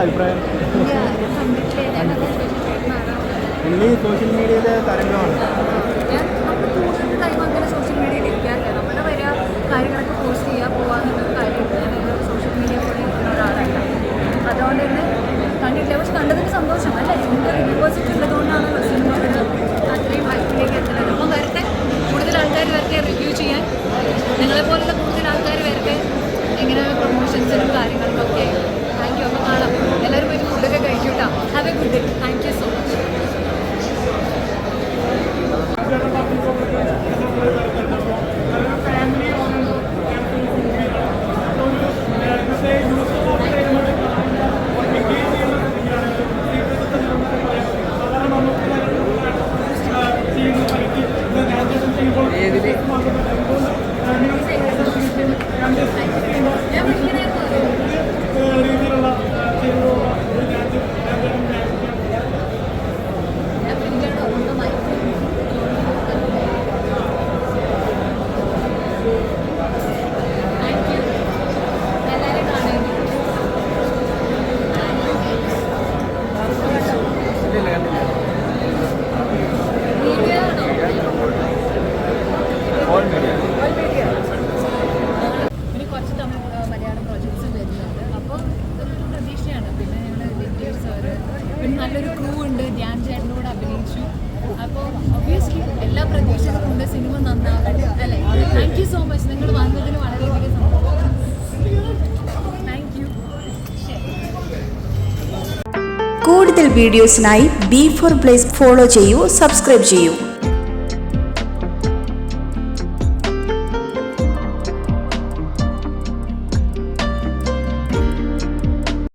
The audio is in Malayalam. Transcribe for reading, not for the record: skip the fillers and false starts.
അഭിപ്രായം? പുള്ളി സോഷ്യൽ മീഡിയയിലെ തരംഗമാണ്. സോഷ്യൽ മീഡിയയിൽ ഇരിക്കാറില്ല. നമ്മുടെ വരിക കാര്യങ്ങളൊക്കെ പോസ്റ്റ് ചെയ്യുക പോകാമെന്നുള്ളൊരു കാര്യമുണ്ട്. ഞാനൊരു സോഷ്യൽ മീഡിയ കൂടെ ഇരിക്കുന്ന ഒരാളല്ല. അതുകൊണ്ട് തന്നെ കണ്ടിട്ടില്ല. പക്ഷെ കണ്ടതിന് സന്തോഷം അല്ലേ? ഇതിൻ്റെ റിവ്യൂവേഴ്സിറ്റി ഉള്ളതുകൊണ്ടാണ് സിനിമ അത്രയും ഹൈപ്പിലേക്ക് എത്തുന്നത്. അപ്പം വരട്ടെ, കൂടുതൽ ആൾക്കാർ വരട്ടെ റിവ്യൂ ചെയ്യാൻ. നിങ്ങളെപ്പോലുള്ള കൂടുതൽ ആൾക്കാർ വരട്ടെ ഇങ്ങനെ പ്രൊമോഷൻസിനും കാര്യങ്ങൾക്കൊക്കെ. Thank you. അപ്പോൾ കാണാം. എല്ലാവരും പോയിട്ട് ഫുഡൊക്കെ കഴിക്കൂട്ടാ. Have a good day. Thank you so much. പിന്നെ കുറച്ച് തമിഴ് മലയാളം പ്രോജക്ട്സും വരുന്നുണ്ട്. അപ്പോൾ ഇതൊരു പ്രതീക്ഷയാണ്. പിന്നെ ഞങ്ങൾ വിദ്യാഭ്യാസ സാറ്, പിന്നെ നല്ലൊരു ക്രൂ ഉണ്ട്. ധ്യാൻ ചേട്ടൻ്റെ കൂടെ അഭിനയിച്ചു. അപ്പോൾ ഒബ്വിയസ്ലി എല്ലാ പ്രതീക്ഷകളും ഉണ്ട്. സിനിമ നന്നാകട്ടെ അല്ലേ? Thank you so much. നിങ്ങൾ വന്നതിന് വളരെയധികം സന്തോഷം. Thank you. കൂടുതൽ വീഡിയോസിനായി B4 Blaze ഫോളോ ചെയ്യൂ, സബ്സ്ക്രൈബ് ചെയ്യൂ.